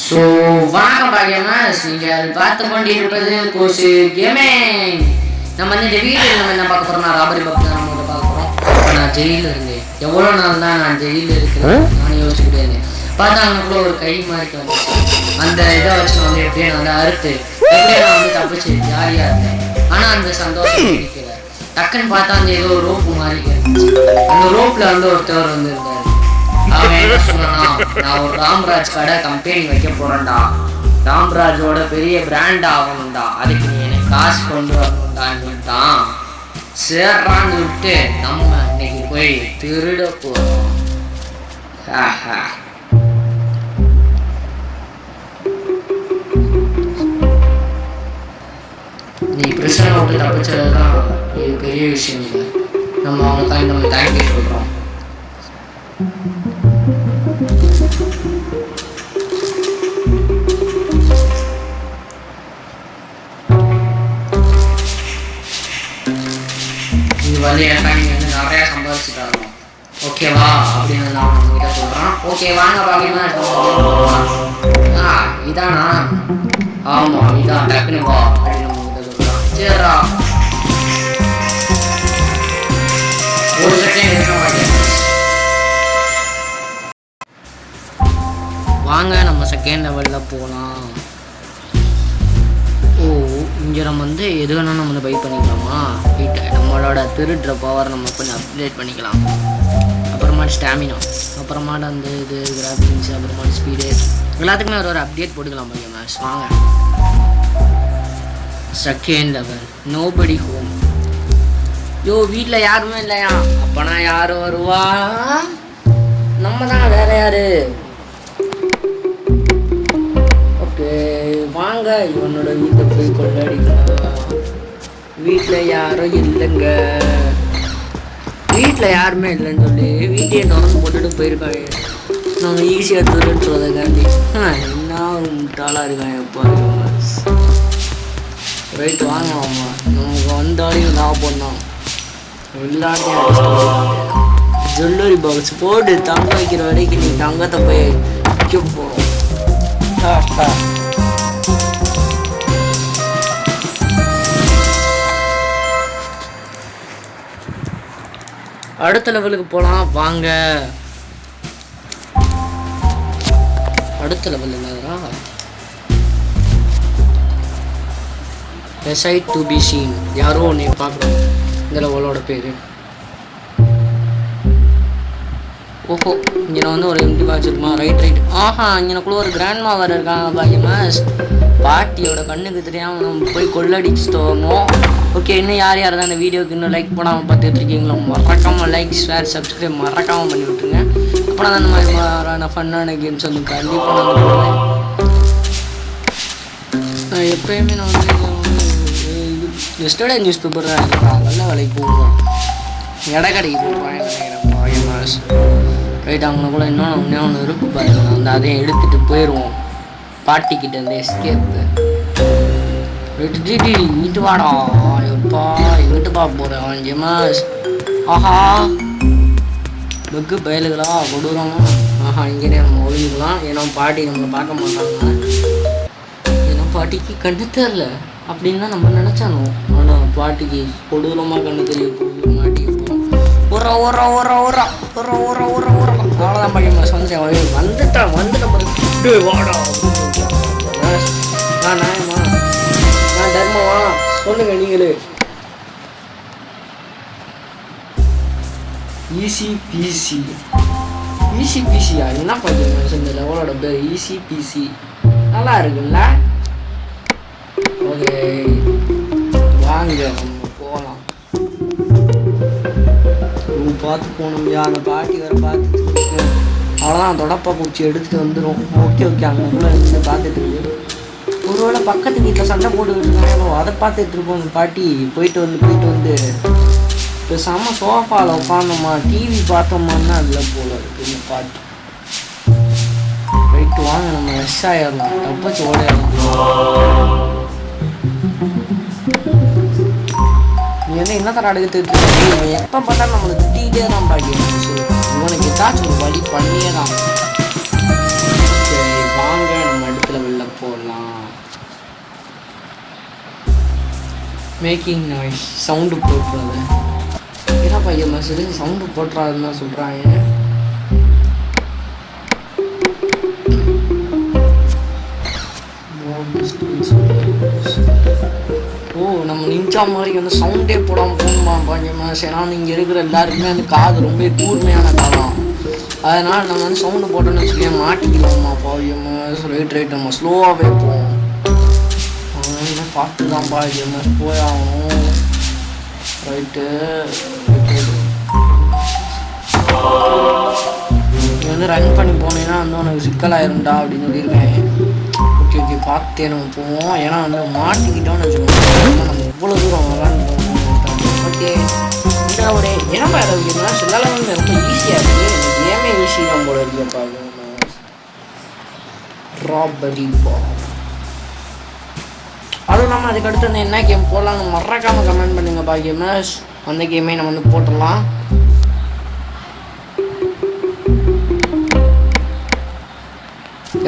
So வணக்கம் பாக்கியமாஸ், நீங்கள் பார்த்து கொண்டிருப்பது கோசு கேமிங். நம்ம வந்து இந்த வீடியோவில் நம்ம என்ன பார்க்க போகிறோம்னா ராபரி பக்கம் தான் நம்ம பார்க்க போகிறோம். இப்போ நான் ஜெயிலில் இருந்தேன், எவ்வளோ நாள் தான் நான் ஜெயிலில் இருக்கிறேன் நானும் யோசிச்சுக்கிட்டே இருந்தேன். பார்த்தா அங்கே ஒரு கை மாதிரி வந்து அந்த இதை வச்சு நான் வந்து எப்படியே நான் வந்து அறுத்து எப்படியே நான் வந்து தப்பிச்சு ஜாலியாக இருந்தேன். ஆனால் அந்த சந்தோஷம் பிடிக்கல. டக்குன்னு பார்த்தா அந்த ஏதோ ஒரு ரோப்பு மாதிரி இருந்துச்சு. அந்த ரோப்பில் வந்து ஒருத்தவர் வந்து இருந்தார். அவன் என்ன சொன்னா, நான் ஒரு ராம்ராஜ் கடை கம்பெனி வைக்க போறேன்டா, ராம்ராஜோட பெரிய பிராண்ட் ஆகணும்டா, அதுக்கு நீ எனக்கு காசு கொண்டு வரணும்டான்னு சொல்லிட்டான். சேர்றான்னு விட்டு நம்ம இன்னைக்கு போய் திருட போறோம். நீ பிரச்சனை விட்டு தப்பிச்சதுதான் இது பெரிய விஷயம் இல்லை. நம்ம அவனுக்காக நம்ம தேங்க்யூ சொல்றோம். வந்து என் ஃபேமிலி வந்து நிறையா சம்பாதிச்சு தரணும், ஓகேவா அப்படின்னு நான் உங்ககிட்ட சொல்கிறேன். ஓகே வாங்க பாக்கியமா இதானா? ஆமாம் இதான், டக்குனு வா அப்படின்னு உங்ககிட்ட சொல்கிறான். சரிடா, ஒரு செகண்ட் இருக்க மாட்டேன். வாங்க நம்ம செகண்ட் லெவலில் போகலாம். ஓ, இங்கே நம்ம வந்து எது வேணாலும் நம்ம வந்து பை பண்ணிக்கலாமா? நம்மளோட திருடுற பவர் நம்ம கொஞ்சம் அப்டேட் பண்ணிக்கலாம். அப்புறமாட்டு ஸ்டாமினா, அப்புறமாட்டு அந்த இது கிராஃபிக்ஸ், அப்புறமாட்டு ஸ்பீடு, எல்லாத்துக்குமே ஒரு அப்டேட் போட்டுக்கலாம் பையன் மேட்ச். வாங்க second level. Nobody home. Yo, வீட்டில் யாருமே இல்லையா? அப்போனா யார் வருவா? நம்ம தான், வேற யாரு? வாங்க இவனோட வீட்டை போய் கொள்ளடிக்கலாம். வீட்டில் யாரும் இல்லைங்க, வீட்டில் யாருமே இல்லைன்னு சொல்லி வீட்டையே திறந்து போட்டுட்டு போயிருக்காங்க. நாங்கள் ஈஸியாக திருடுறதுக்காண்டி என்ன முட்டாளாக இருக்காங்க எப்போ. ரைட்டு வாங்க, ஆமா நமக்கு வந்தாலையும் லாபம் தான். எல்லாத்தையும் ஜுவல்லரி பாக்ஸ் போட்டு தங்க வைக்கிற வரைக்கும் நீ தங்கத்தை போய் வைக்க போகிறோம். அடுத்த லெவலுக்கு போகலாம் வாங்க. அடுத்த level என்னதுரா? Decide to be seen. யாரோ நீ பார்க்குறோம். இந்த லெவலோட பேர். ஓஹோ, இங்கே வந்து ஒரு எம்டி பாக்ஸ் இருக்குமா? ரைட். ஆஹா, இங்கனக்குள்ள ஒரு கிராண்ட்மா வேறு இருக்காங்க பாக்கியமாஸ். பாட்டியோட கண்ணுக்கு தெரியாமல் நம்ம போய் கொள்ளடிச்சுட்டு வரணும். ஓகே, இன்னும் யார் தான் இந்த வீடியோக்கு இன்னும் லைக் பண்ணாமல் பார்த்துட்டு இருக்கீங்களோ மறக்காமல் லைக், ஷேர், சப்ஸ்கிரைப் மறக்காமல் பண்ணி விட்டுருங்க. அப்புறம் அந்த மாதிரியான ஃபன்னான கேம்ஸ் வந்து கண்டிப்பாக நான் எப்போயுமே நான் வந்து எஸ்டர்டே நியூஸ் பேப்பர் நல்ல வேலைக்கு போடுவோம், எடை கடைக்கு போடுவான் நினைக்கிறேன் பாக்கியமாஸ். ரைட், அவங்க கூட இன்னொன்று இருக்கு பாருங்க, அந்த அதையும் எடுத்துகிட்டு போயிடுவோம் பாட்டிக்கிட்ட இருந்து எஸ்கேப்பு. இங்கிட்டு வாடா, எப்பா எங்கிட்டு பார்க்க போகிறேன் ஜெமாஸ். ஆஹா, பக்கு பயலுகளா கொடூரமா. ஆஹா, இங்கேனே நம்ம ஒழிஞ்சுக்கலாம். ஏன்னா பாட்டி நம்மளை பார்க்க மாட்டாங்க, ஏன்னா பாட்டிக்கு கண்ணு தெரில அப்படின்னு தான் நம்ம நினச்சானோ. ஆனால் பாட்டிக்கு கொடூரமாக கண்ணு தெரிய போகுது. மாட்டிக்கு போகிறோம். அவ்வளோதான் பாட்டி மாஸ் வந்துட்டேன் வாடா. நாயமா, நான் தர்மவா சொல்லுங்க நீங்களே. ஈசிபிசியா என்ன பண்ணுங்க இந்த லெவலோட பேர்? ஈசிபிசி நல்லா இருக்குல்ல? ஓகே வாங்க நம்ம போகலாம். பார்த்து போகணும். அந்த பாட்டி வேறு பார்த்துட்டு அவ்வளோதான், தொடப்பா பூச்சி எடுத்துகிட்டு வந்துடும். ஓகே அங்கக்குள்ளே இருந்து பார்த்துட்டு இருக்கு. ஒருவேளை பக்கத்து வீட்டில் சண்டை போட்டுக்கிட்டு இருக்காங்க, அதை பார்த்துட்டு இருக்கோம். அந்த பாட்டி போயிட்டு வந்து இப்போ செம்ம சோஃபாவில் உட்காந்தோம்மா, டிவி பார்த்தோம்மான்னு அதில் போல இருக்கு இந்த பாட்டி. போயிட்டு வாங்க நம்ம எஸ் ஆயிடலாம், தப்பாச்சு ஓடையலாம். நீ வந்து என்ன தர அடுத்துட்டு இருக்கு? எப்போ பார்த்தாலும் நம்மளுக்கு திட்டிகிட்டே தான் பாட்டி. இவனுக்கு ஏதாச்சும் ஒரு வழி பண்ணியே தான். வாங்க நம்ம மேக்கிங் நாய்ஸ் சவுண்டு போட்டுறது. ஏன்னா பையன் சரி சவுண்டு போட்டுறாதுன்னு தான் சொல்கிறாங்க. ஓ நம்ம நிஞ்சா மாதிரி வந்து சவுண்டே போடாமல் போகணுமா பையன். ஏன்னா இங்கே இருக்கிற எல்லாருக்குமே அந்த காது ரொம்ப கூர்மையான காலம். அதனால் நம்ம வந்து சவுண்டு போட்டோன்னு வச்சுக்கே மாட்டிக்கலாமா பையன். ரைட் நம்ம ஸ்லோவாகவே போவோம். பார்த்து தான் பையன் போயாகணும். ரைட்டு நீ வந்து ரன் பண்ணி போனீங்கன்னா வந்து உனக்கு சிக்கலாயிருண்டா அப்படின்னு சொல்லியிருக்கேன். ஓகே ஓகே பார்த்தே நம்ம போவோம். ஏன்னா வந்து மாட்டிக்கிட்டோம்னு வச்சுக்கோங்க நம்ம இவ்வளோ தூரம் விளாண்டுவோம். ஓகே இதில் ஒரு இடம் வேறு அப்படின்னா சில வந்து ரொம்ப ஈஸியாக இருக்குது. இந்த கேமே ஈஸி தான் போல இருக்குப்பா. ராபரி பாம். அதுவும் இல்லாமல் அதுக்கடுத்து வந்து என்ன கேம் போடலாம்னு மறக்காமல் கமெண்ட் பண்ணுங்கப்பா. கேமர்ஸ் அந்த கேமே நம்ம வந்து போட்டுடலாம்.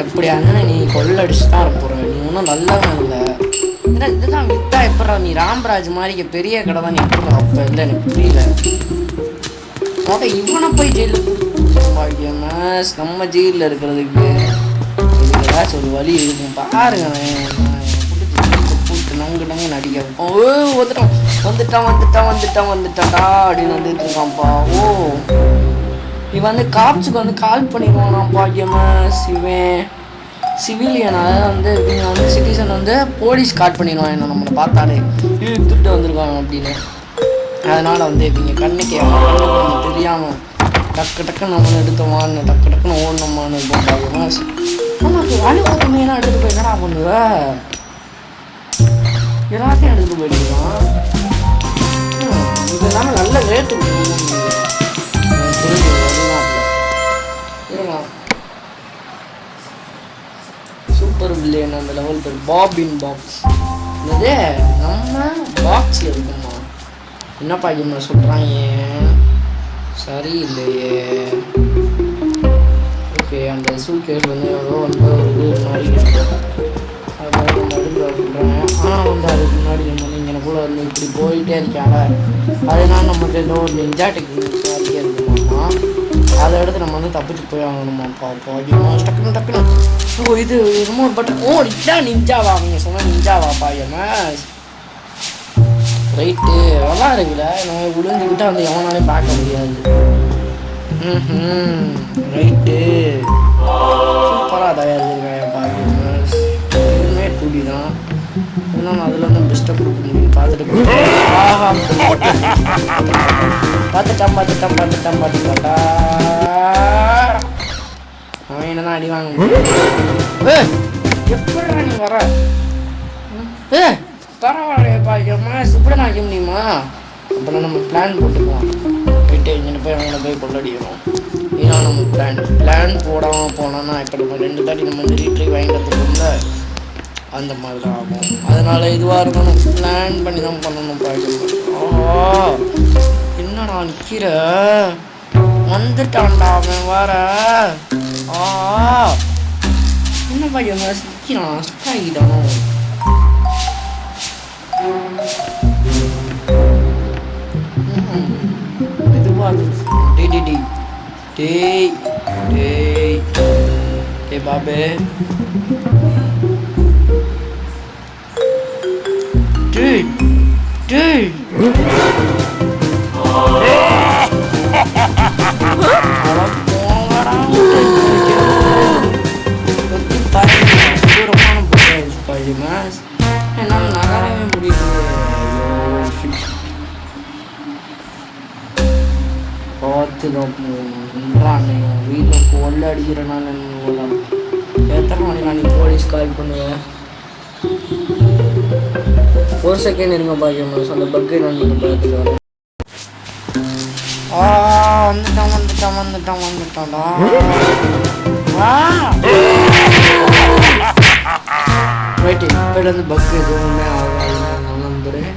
எப்படியா இருந்தாலும் நீ கொள்ளடிச்சு தான் இருப்போற. நீ ஒன்றும் நல்லவன் இல்லை. ஏன்னா இதுதான் விட்டா எப்படா நீ ராம்ராஜ் மாதிரி பெரிய கடை தான் நீ எப்படி அப்போ இல்லை எனக்கு புரியல. இவனை போய் ஜெயிலில் நம்ம ஜெயிலில் இருக்கிறதுக்கு இதுக்கு ஏதாச்சும் ஒரு வழி இருக்கும் பாருங்க. போட்டு நங்கு நங்கு நடிக்க வந்துட்டான்டா அப்படின்னு வந்துட்டு இருக்கான்ப்பா. ஓ இவன் வந்து காப்ஸுக்கு வந்து கால் பண்ணிடுவான் பாக்கியமாக. சிவிலியன் அதாவது வந்து இவங்க வந்து சிட்டிசன் வந்து போலீஸ் கால் பண்ணிடுவான். என்ன நம்மளை பார்த்தாலே இழுத்துட்டு வந்திருக்காங்க அப்படின்னு. அதனால் வந்து இவங்க கண்ணுக்கு தெரியாமல் டக்குன்னு நம்மளை எடுத்தோமான்னு டக்குன்னு ஓடணுமான்னு இருக்கும் பாக்கியமாக. நமக்கு வழி கம்மியெல்லாம் எடுத்துகிட்டு போய் என்னடா பண்ணுவ எல்லாத்தையும் எடுத்துகிட்டு போயிட்டுருக்கான். இது இல்லாமல் நல்ல ரேட்டு சூப்பர் வில்லியன் அந்த லெவல் பேர் பாபின் பாக்ஸ். இது நம்ம பாக்ஸில் இருக்குமா என்னப்பா என்ன சொல்கிறாங்க சரியில்லையே. ஓகே அந்த சூட்கேஸ் வந்து எவ்வளோ வந்து ஒரு இது மாதிரி அதை வந்து சொல்கிறாங்க. ஆனால் வந்து அதுக்கு முன்னாடி நம்ம இங்கே போல் வந்து இப்படி போயிட்டே இருக்காங்க. அதனால் நமக்கு ஏதோ ஒரு நிஞ்சா டெக்னிக்ஸ் அதிகம் இருக்குமாம்மா. அதை எடுத்து நம்ம வந்து தப்பிச்சு போய் ஆகணுமாப்பா. டக்குன்னு ஓ இது என்னமோ பட்டன். ஓ இதான் நிஞ்சாவா அவங்க சொன்னால் நிஞ்சாவாப்பா எமஸ். ரைட்டு நல்லா இருக்குல்ல. நம்ம விழுந்துக்கிட்டால் வந்து எவனாலையும் பார்க்க முடியாது. ரைட்டு சூப்பராக தயாரிச்சிருக்கேன்ப்பா எமஸ். எதுவுமே கூடி தான் இன்னும் அதில் வந்து பெஸ்ட்டாக கொடுக்க முடியும். பார்த்துட்டான் அவன் என்னதான் அடி வாங்க முடியும். எப்படி நீ வர பரவாயில்லையப்பா இப்படி நான் வைக்க முடியுமா. அப்புறம் நம்ம பிளான் போட்டுக்குவோம். போயிட்டு இங்கே போய் அவங்கள போய் கொள்ளடிக்கிறோம். ஏன்னா நம்ம பிளான் போடாமல் போனோம்னா இப்போ நம்ம 2 தாட்டி நம்ம வந்து ரீட்ரை வாங்கிக்கிறதுக்குள்ள அந்த மாதிரி தான் ஆகும். அதனால் இதுவாக இருக்கணும். பிளான் பண்ணி தான் பண்ணணும் பார்க்கணும். என்னடா நிற்கிற வந்துட்டான்டா அவன் வர. என்ன பையன் நிற்கிறான் ஸ்டக் ஆகிட்டானோ. இதுவாக டே பாபே என்னால் நகரவே முடியுது. பார்த்துதான் போகணும். வீட்டில் கொள்ள அடிக்கிறேன்னா எத்தனை மணி நான் நீ போலீஸ் கால் பண்ணுவேன். ஒரு செகண்ட் இருங்க பாக்கியம் அந்த பக்கை நான் பார்த்துக்கிறேன். வந்துட்டான்டா. ரைட்டு இப்போது வந்து பக் எதுவுமே ஆகாது. நான் நம்புகிறேன்.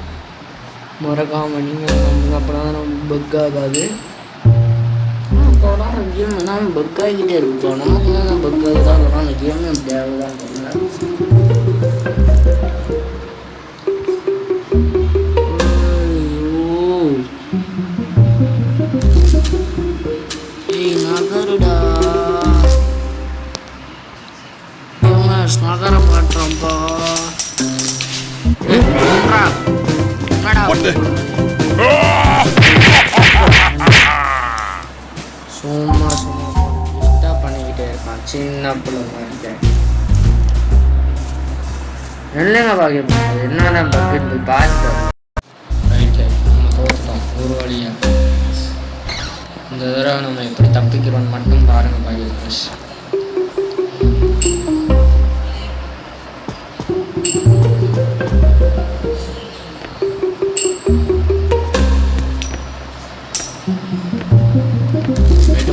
மறக்காமல் நீங்கள் நம்புங்க. அப்போ தான் நம்ம பக் ஆகாது. அப்போலாம் கேம் எல்லாம் பக் ஆகிக்கிட்டே இருக்கும். நமக்கு தான் பக் ஆகுதான் இருக்கும். அந்த கேமே தேவைதான் இல்லை. நகர மாட்டோம்பா. சும்மா சும்மா பண்ணிக்கிட்டே இருக்கான் சின்ன பிள்ளைங்க இருக்கேன். என்னங்க பாக்கியம் என்னதான் பக்கெட் போய் பார்த்து நம்ம தோற்றோம் ஒரு வழியா. இந்த தடவை நம்ம எப்படி தப்பிக்கிறோன்னு மட்டும் பாருங்க பாக்கியம்.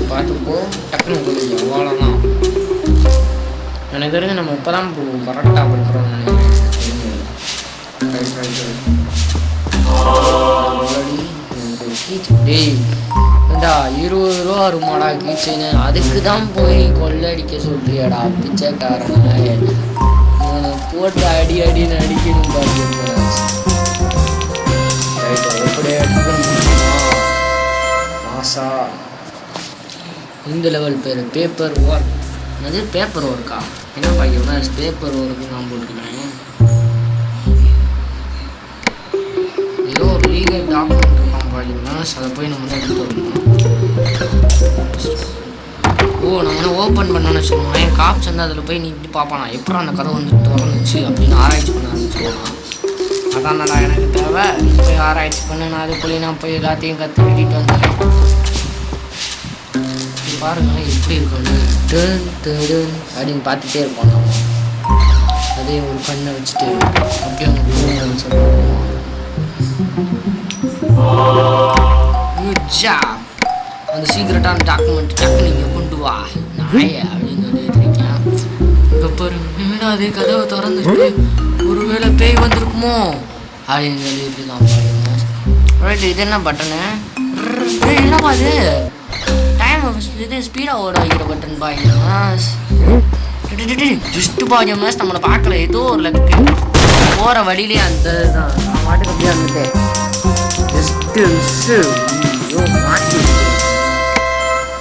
பார்த்துப்போ டக்குனு போய் அவ்வளோதான். எனக்கு தெரிஞ்சு நம்ம இப்போ தான் கரெக்டாக பண்ணுறோம்னு நினைக்கிறேன். டேய் இந்தா 20 ரூபா வருமாடா கீச்சேன்னு அதுக்கு தான் போய் கொள்ளடிக்க சொல்றியாடா பிச்சைக்காரன. போட்டு அடி அடின்னு அடிக்கணும் பாருங்க. எப்படியே மாசா இந்த லெவல் பேர் பேப்பர் ஒர்க். அது பேப்பர் ஒர்க்கா என்ன பாக்கியம்னா பேப்பர் ஒர்க்கு நான் போட்டுக்கிறேன். ஏதோ ஒரு லீகல் டாக்குமெண்ட் இருக்கான் பாக்கியம்னா அதை போய் நம்ம தான் எடுத்து வரணும். நம்ம ஓப்பன் பண்ணோன்னு வச்சுக்கோங்க காப்ஸ் வந்து அதில் போய் நீ இப்படி பார்ப்பானா எப்பறம் அந்த கதை வந்து திறந்துச்சு அப்படின்னு ஆராய்ச்சி பண்ண ஆரம்பிச்சுக்கோங்க. அதான்டா எனக்கு தேவை. போய் ஆராய்ச்சி பண்ண நான் அதுக்குள்ளேயே நான் போய் எல்லாத்தையும் கற்றுக்கிட்டு வந்துடுறேன். பாருங்க எப்படி இருக்கணும் அப்படின்னு பார்த்துட்டே இருப்போம். நம்ம அதே ஒரு கண்ணை வச்சுட்டு அப்படியே அவங்க சொல்லுவோம். அந்த சீக்கிரட்டான டாக்குமெண்ட் டக்கு நீங்கள் கொண்டு வா நாய அப்படின்னு சொல்லிட்டு இருக்கேன். இங்கே பாருங்க அதே கதவை திறந்துட்டு ஒருவேளை பேய் வந்திருக்குமோ அப்படின்னு சொல்லிட்டு இருக்கான் பாருங்க. இது என்ன பட்டனு என்னப்பா அது இது ஸ்பீடாக ஓட வைக்கிற பட்டன் பாய்மா. ஜஸ்ட்டு பாய்மாஸ் நம்மளை பார்க்கல ஏதோ ஒரு லக்கு போகிற வழியிலே அந்த தான் நான் மாட்டுக்கு அப்படியே வந்துட்டேன். ஜஸ்ட்டு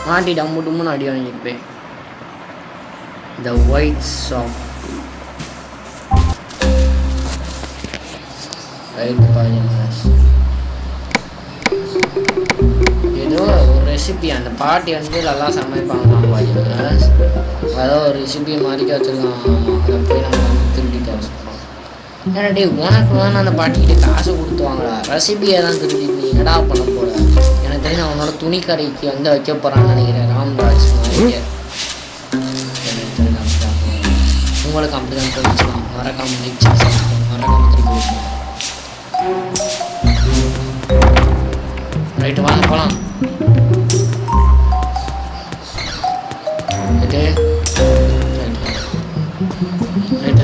மாட்டிட்டு அம்முட்டும்னு அடி வாங்கியிருப்பேன். த ஒயிட் ஷாப் ரைட் பாய்மாஸ். ஏதோ ஒரு ரெசிபி அந்த பாட்டி வந்து நல்லா சமைப்பாங்க பாய்மாஸ். அதோ ஒரு ரெசிபி மாதிரிக்க வச்சுருக்காங்க. அதை போய் நம்ம வந்து திருடிட்டு வர சொல்கிறோம். ஏன்னாடி உனக்கு வேணும் அந்த பாட்டிக்கிட்ட காசை கொடுத்து வாங்கடா. ரெசிபியை தான் திருடிட்டு நீ என்னடா பண்ண போகிற. எனக்கு தெரிஞ்சு அவனோட துணி கடைக்கு வந்து வைக்க போகிறான்னு நினைக்கிறேன் ராம்ராஜ் நாயக்கர். உங்களுக்கு அப்படி தான் தெரிஞ்சுக்கலாம். மறக்காம லைக் மறக்காம திருப்பி வைக்கணும். ரைட்டு வாங்க போகலாம்.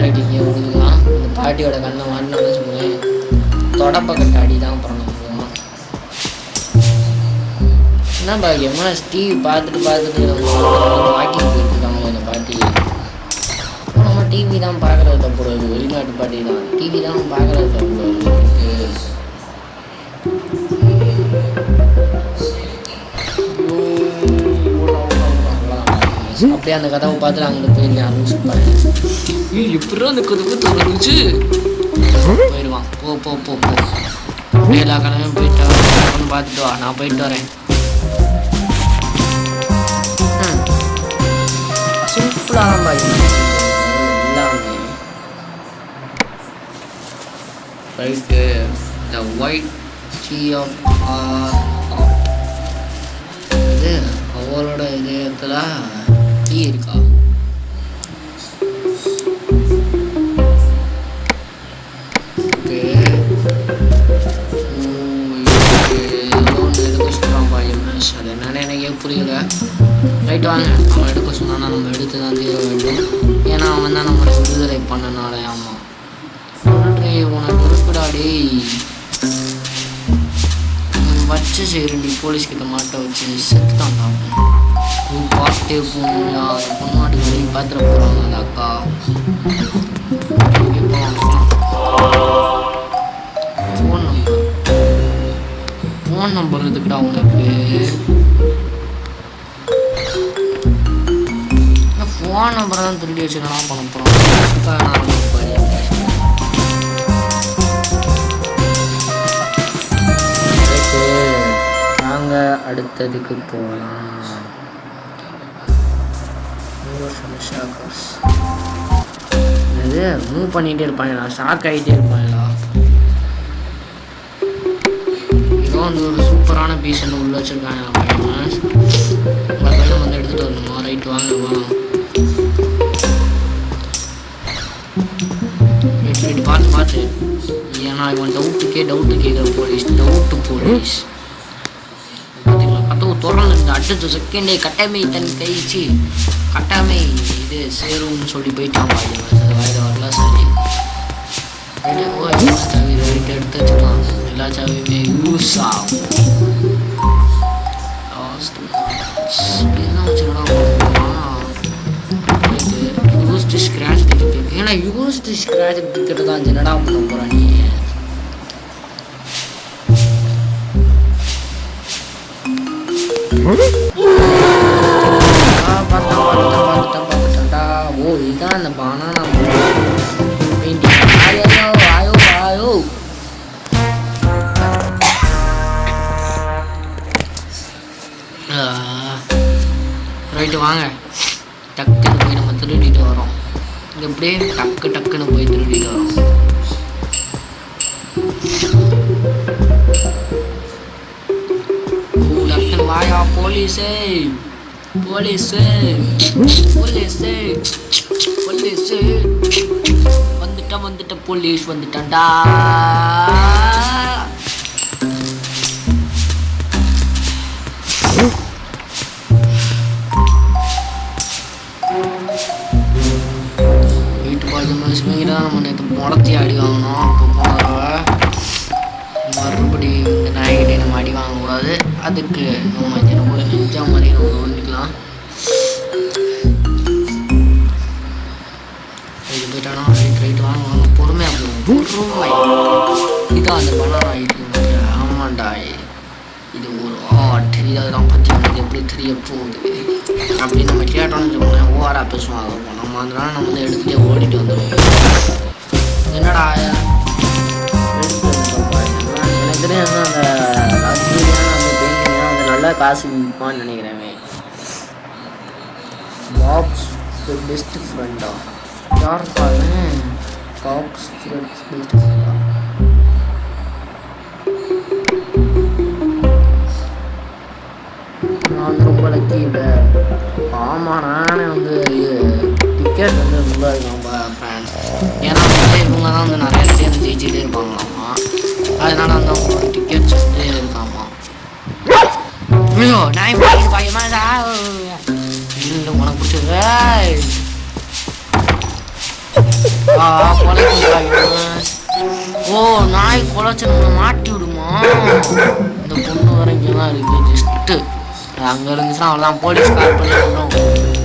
ரைட் இங்கே விடுதுலாம். இந்த பாட்டியோட கண்ணை மாட்டினாலும் சொல்லுவேன் தொடப்பக்கட்ட அடி தான் அப்புறம் நம்ம போவோம். என்ன பாக்கியமா டிவி பார்த்துட்டு வாக்கிங் போயிட்டுருக்காங்க இந்த பாட்டி. நம்ம டிவி தான் பார்க்குறது தப்புறது. வெளிநாட்டு பாட்டி தான் டிவி தான் பார்க்குறது தப்புறது. அப்படியே அந்த கதவை பார்த்துட்டு அங்கே போய் யாரும் சொல்லுவாங்க எப்படி அந்த கதவு திறந்துச்சு போயிடுவான். போ போ போ போ அப்படியே எல்லா கதவையும் போயிட்டு பார்த்துட்டு வா நான் போயிட்டு வரேன். சிம்பிளாக தான் பாருங்க எல்லாமே. Right the white tee off இது அவளோட இதயத்தில் டீ இருக்கா. அது என்னன்னு எனக்கே புரியல. ரைட் வாங்க அவன் எடுக்க சொன்னான்னா நம்ம எடுத்து தான் தீர வேண்டும். ஏன்னா அவன் தான் நம்மளை விடுதலை பண்ணனால. ஆமாம் உனக்கு இருக்குடாடி வச்சு செய்யறி போலீஸ்கிட்ட மாட்ட வச்சு செத்து தான் பார்த்துட்டே போகணுங்களா. அந்த பொண்ணாட்டுக்கு வெளியே பார்த்துட போகிறாங்க அந்த அக்கா. ஃபோன் நம்பர் இருக்குடா உனக்கு. ஃபோன் நம்பரை தான் திருடி வச்சுக்கலாம் பண்ண போகிறோம். நாங்கள் அடுத்ததுக்கு போகலாம். இது மூவ் பண்ணிகிட்டே இருப்பாங்களா, ஷாக் ஆகிட்டே இருப்பாங்களா. ஏதோ வந்து ஒரு சூப்பரான பீஸ் வந்து உள்ள வச்சுருக்காங்க. மொபைலும் வந்து எடுத்துகிட்டு வரணுமா? ரைட் வாங்க வாங்க. இப்படி பார்த்து பார்த்து ஏன்னா இவன் டவுட்டு கேட்குற போலீஸ். பார்த்தீங்களா, கதவு திறந்து அடுத்த செகண்டே கட்டமை தன் கைச்சு கட்டாமை இது சேரும்னு சொல்லி போயிட்டான். வாயில வரலாம். சரி எல்லா சாவி ரைட்டு எடுத்து வச்சுக்கலாம். எல்லா சாவியுமே யூஸ் ஆகும். Used scratch ticket. ஏன்னா யூஸ்டு ஸ்க்ராட்ச் டிக்கெட்டு தான் என்னடா பண்ண போகிறா நீ? பார்த்துட்டான்டா. ஓ இதுதான் அந்த பனானா பெயிண்டிங். ஆயோ ரைட்டு வாங்க. டக்குன்னு போய் நம்ம திருடிட்டு வரோம். இங்கே எப்படியே டக்குன்னு போய் திருடிட்டு வரோம். டக்குன்னு வாயா போலீஸே. வந்துட்ட போலீஸ் வந்துட்டான்டா. வீட்டு பாஜி மனுஷங்க நம்ம நேற்று முளத்தி அடி வாங்கினோம். அப்போ போனதடவை மறுபடி இந்த நாய்கிட்டே நம்ம அடி வாங்கக்கூடாது. அதுக்கு நம்ம தினக்கூட நெஞ்சா மாதிரி நம்ம பண்ணிக்கலாம். இது போயிட்டானா ரைட் வாங்க பொறுமையாக போகும். இதான் அந்த பனானா ஐட்டு. ஆமாண்டா இது ஒரு ஆர்ட். இதெல்லாம் பற்றி எனக்கு எப்படி தெரிய போகுது அப்படி நம்ம கேட்டோம்னு வச்சுக்கோங்களேன். ஓவராக பேசுவாங்க. நம்ம அதனால நம்ம வந்து எடுத்துகிட்டே ஓடிட்டு வந்துடுவோம். என்னடா எனக்கு தெரியும் அந்த நல்லா காசு விற்பான்னு நினைக்கிறேன். பாப்ஸ் பெஸ்ட் ஃப்ரெண்டா யார் பாருங்க. பாப்ஸ் பெஸ்ட் ஃப்ரெண்டா நான் வந்து ரொம்ப லக்கி இல்லை. ஆமாம் நானே வந்து டிக்கெட் வந்து ரொம்ப ரொம்ப ஃபேன். ஏன்னா வந்து இவங்க தான் வந்து நிறைய வந்து ஜெயிச்சுட்டே இருப்பாங்களாமா. அதனால வந்து அவங்க டிக்கெட்ஸ் வந்து இருக்காமா. ஐயோ நாய் பிடிக்கிட்டு பயமாடா. இல்லை உனக்கு பிடிச்சது ஓ நாய் குலைச்சு நம்மளை மாட்டி விடுமா? இந்த பொண்ணு வர இங்கே தான் இருக்குது. ஜஸ்ட்டு அங்கே இருந்துச்சுன்னா அவ்வளோதான் போலீஸ் கால் பண்ணி சொல்கிறோம்.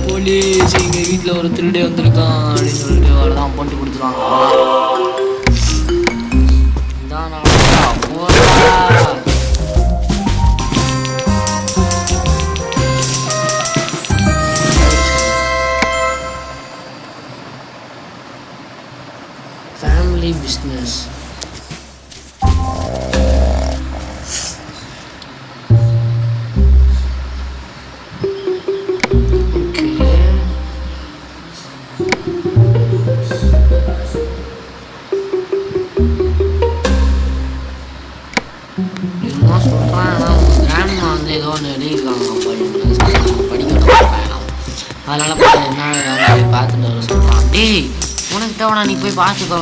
போலீஸ் எங்கள் வீட்டில் ஒரு திருடே வந்திருக்கான் அப்படின்னு சொல்லிட்டு அவ்வளோதான் போட்டு கொடுத்துருவாங்க. இதான் ஃபேமிலி பிஸ்னஸ். என்னமோ சொல்கிறேன். ஆனால் கிராண்ட்மா வந்து ஏதோ ஒன்று எழுதியிருக்காங்க படிக்கணும். அதனால் என்ன பார்த்துட்டு வர சொல்கிறான். டேய் உனக்கு தேவைண்ணா நீ போய் பார்த்துக்கோ.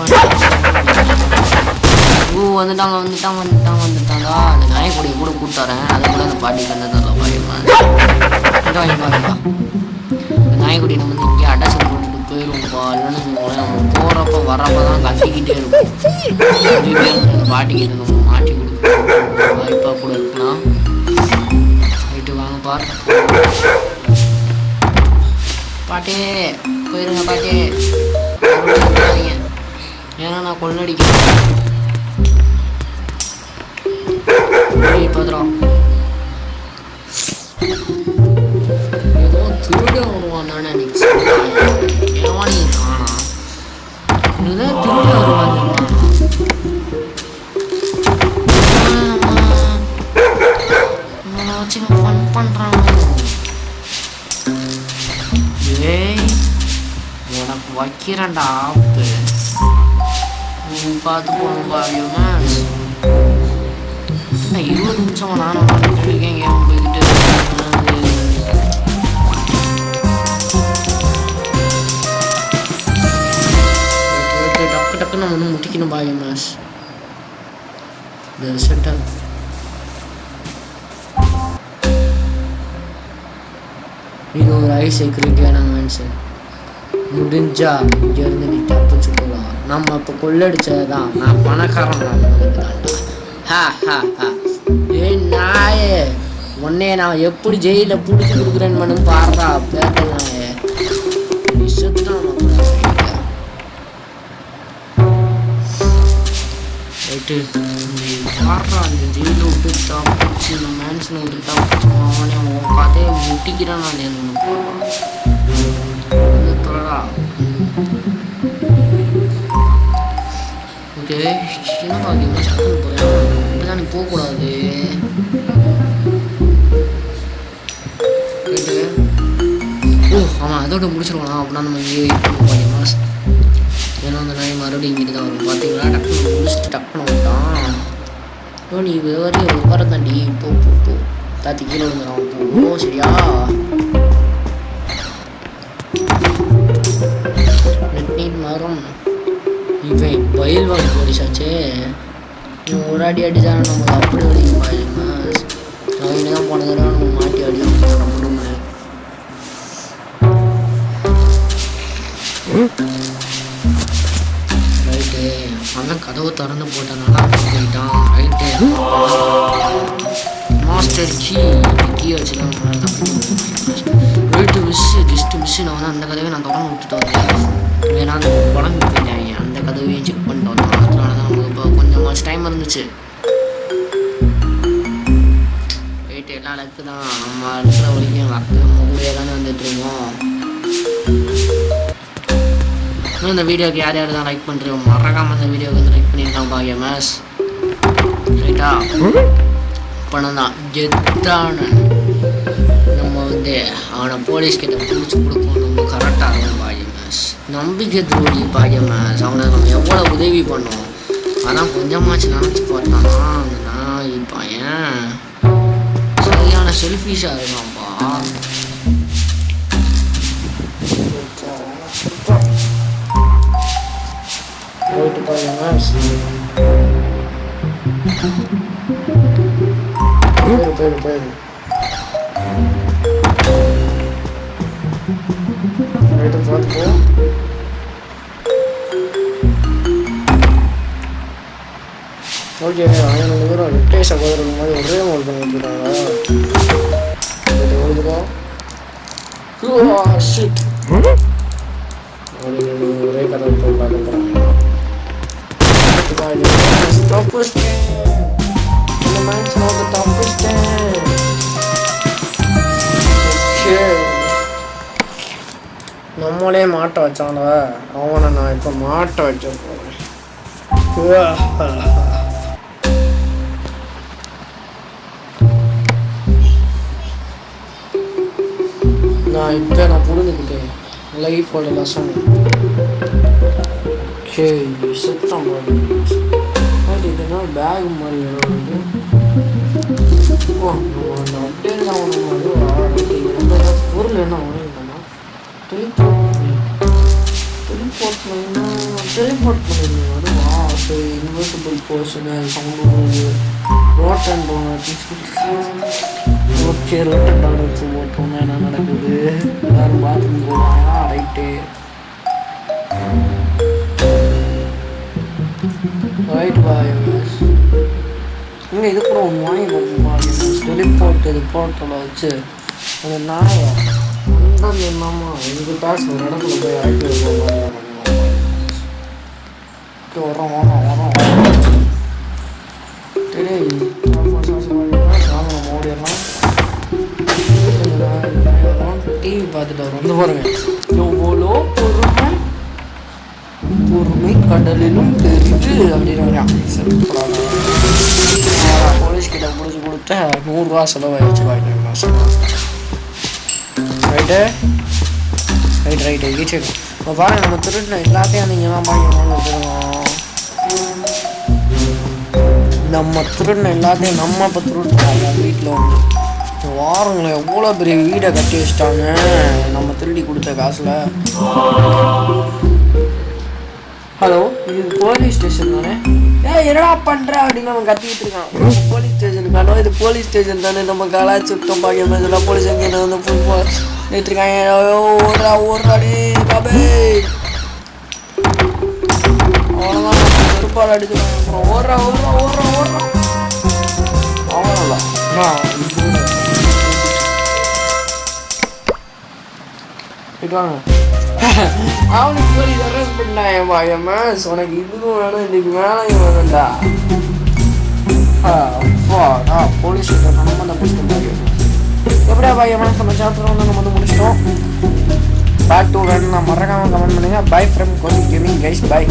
வந்துட்டாங்கடா. அந்த நாய்க்குடியை கூட கூப்பிட்டாரேன். அதை கூட அந்த பாட்டி கண்டதில்ல பயமா. இந்த நாய்க்குடி நம்ம வந்து இங்கே அடைச்சி போட்டுட்டு போயிடுவோம்ப்பா. இல்லைன்னு நம்ம போகிறப்ப வர்றப்ப தான் கத்திக்கிட்டே இருக்கும். அந்த பாட்டிக்கிட்ட நம்ம மாட்டி கொடுக்க வாய்ப்பாக கூட இருக்கலாம். போயிட்டு வாங்க பாரு பாட்டே. போயிருங்க பாட்டே. ஏன்னா நான் கொள்ளடிக்கிறேன். பத்திரம் ஏதோ திருட வருவான் தானே அன்னைக்கு ஏவா நீ காணா இதுதான் திருட வருவான் ஃபன் பண்றான் ஏய் உனக்கு வைக்கிறேன்டா ஆப்பு பார்த்து போகணும்பா யோமேஷ் 20 நிமிஷமா நானும் வந்துட்டு இருக்கேன் கேம் போய்கிட்டு டக்கு டக்குன்னு நம்ம வந்து முட்டிக்கணும் பா யோமேஷ் செட்டாக இது ஒரு ஹை செக்யூரிட்டியான மேன்ஷன் முடிஞ்சா இங்கேருந்து நீ தப்பிச்சு போகலாம் நம்ம இப்போ கொள்ளடிச்சது தான் நான் பணக்காரன் ஏய் நாயே உன்னே நான் எப்படி ஜெயிலில் பிடிச்சி கொடுக்குறேன்னு பண்ணு பாடுறா பேட்ட நாயே நீ சுத்தம் ரைட்டு நீ பாடுறா அந்த ஜெயிலில் விட்டு தப்பிச்சு இந்த மேன்ஷனை விட்டு தப்பிச்சு அவனே உன் கதையை முட்டிக்கிறான் நான் என்ன தொழா ஓகே என்ன பாக்கியமா சட்டம் போகிறேன் இப்படிதான் நீ போகக்கூடாது ஓ ஆமாம் அதோட முடிச்சிருக்கலாம் அப்படின்னா நம்ம இங்கே பாக்கியமா ஏன்னா அந்த நாய் மறுபடியும் இங்கிட்டு தான் வரும் பார்த்தீங்களா டக்குனு முடிச்சுட்டு டக்குனு விட்டான் ஓ நீ வேறு உட்கார தாண்டி போ போ போ தாத்தி கீழே விழுந்துடும் போ சரியா நெட் மரம் இவன் பயில்வாங்க போலீஸாச்சே இவன் ஒரு அடி அடிச்சாலும் நமக்கு அப்படி அடிக்கும் பாருங்க அவங்க தான் போன தடவை நம்ம மாட்டி அடிக்கும் நம்மளும் ரைட்டு அவன் கதவை திறந்து போட்டனால போயிட்டான் ரைட்டு மாஸ்டர் கீ வச்சுதான் ரைட்டு மிஸ்ஸு ஜஸ்ட்டு மிஸ்ஸு நான் வந்து அந்த கதவை நான் தொடர்ந்து விட்டுட்டு வந்தேன் ஏன்னா அந்த படம் போயிட்டாங்க அந்த கதவையும் செக் பண்ணிட்டு வந்தோம் அதனால தான் நமக்கு இப்போ கொஞ்சமாச்சு டைம் இருந்துச்சு ரைட்டு எல்லாம் லக்கு தான் நம்ம இருக்கிற வரைக்கும் லக்கு நம்ம கூடயே தானே வந்துட்டுருக்கோம் இன்னும் இந்த வீடியோக்கு யார் யார் தான் லைக் பண்ணுறோம் மறக்காமல் இந்த வீடியோக்கு வந்து லைக் பண்ணியிருக்கான் பாக்கிய மேஸ் ரைட்டா பணம் தான் ஜெத்தான நம்ம வந்து அவனை போலீஸ்கிட்ட பிடிச்சி கொடுக்கணும் நம்ம கரெக்டாக இருக்கும் பாக்கிய மேஸ் நம்பிக்கை துரோடி பாக்கிய மேஸ் அவனை நம்ம எவ்வளோ உதவி பண்ணோம் அதான் கொஞ்சமாச்சு நினச்சி பார்த்தானா அந்த நாய் பையன் சரியான செல்ஃபிஷாக இருக்கான்ப்பா போயிட்டு பாருங்க போயிடு ரைட்டு பார்த்துக்கோ ஓகே அவன் 2 பேரும் ரெட்டை சகோதரர்கள் மாதிரி ஒரே மோல் பண்ணி வச்சுருக்காங்க ஓடுதுக்கோ ஷிட் ஒரே கதை போய் பார்க்க toughest in the mansion of the toughest நம்மளே மாட்ட வச்சான அவனை நான் இப்போ மாட்ட வச்ச போறேன் நான் புரிஞ்சுக்கிட்டேன் லைஃபோட லெசன் சரி சுத்தம் இதுனா பேக் மாதிரி வந்து ஓ அந்த அப்டேட் ஆகணும் மாதிரி பொருள் என்ன வாங்கிட்டோம்னா டெலிபோர்ட் பண்ணிருந்தீங்க வா சரி இன்வெர்சிபிள் போர்ஷனு சவுண்டு வருது road and okay road and வச்சு ஓட்டோம்னா என்ன நடக்குது எல்லாரும் பாத்ரூம் போடுவாங்களா ரைட்டு ரைட் பாய் இங்கே இது கூட ஒன்று வாங்கி கொடுப்போம் டெலிபோர்ட் இது போர்ட்டலை வச்சு அந்த நாயை என்னம்மா இதுக்கு காசு ஒரு இடத்துல போய் ஆக்கி வைப்போம் வரோம் சரி ஓடிடலாம் டிவி பார்த்து உரிமை கடலிலும் தெரியுது அப்படின்னா போலீஸ் கிட்ட பிடிச்சி கொடுத்த 100 ரூபா செலவாயிடுச்சு பாய்க்க மாசம். ரைட்டு ரைட்டு ஈச்சேன் இப்போ பாருங்க நம்ம திருடின எல்லாத்தையும் நீங்கள் தான் பாய்க்கணும்னு வச்சுருக்கோம். நம்ம திருடின எல்லாத்தையும் நம்ம இப்போ திருடுறோம் வீட்டில் வந்து வாரங்களை எவ்வளோ பெரிய வீடை கட்டி வச்சிட்டாங்க நம்ம திருடி கொடுத்த காசில். ஹலோ இது போலீஸ் ஸ்டேஷன் தானே? என்னடா பண்ணுற அப்படின்னு அவன் கத்திக்கிட்டு இருக்கான். போலீஸ் ஸ்டேஷன் காணோம், இது போலீஸ் ஸ்டேஷன் தானே, நம்ம கலாச்சி விட்டோம் பாக்கியம் இதெல்லாம் போலீஸ் எங்கே வந்து ஃபுட்பால் நிறுத்திருக்காங்க. ஓடுறாடே பாபே அவ்வளோதான் ஃபுட்பால் அடிச்சுருக்காங்க. அப்புறம் ஓடுறான் அவ்வளோதான் அவனுக்கு போலீஸ் அரெஸ்ட் பண்ணான் பாயம்மா. உனக்கு இதுக்கும் வேணும் இதுக்கு வேலையும் வேணும்டா. போலீஸ் நம்ம தான் முடிச்சிட்டோம் பாயம். எப்படியா பாயம்மா நம்ம சாப்பிட்றோம் வந்து நம்ம வந்து முடிச்சிட்டோம். பார்ட் 2 வேணும்னா மறக்காம கமெண்ட் பண்ணுங்க. Bye from Koli gaming guys. By.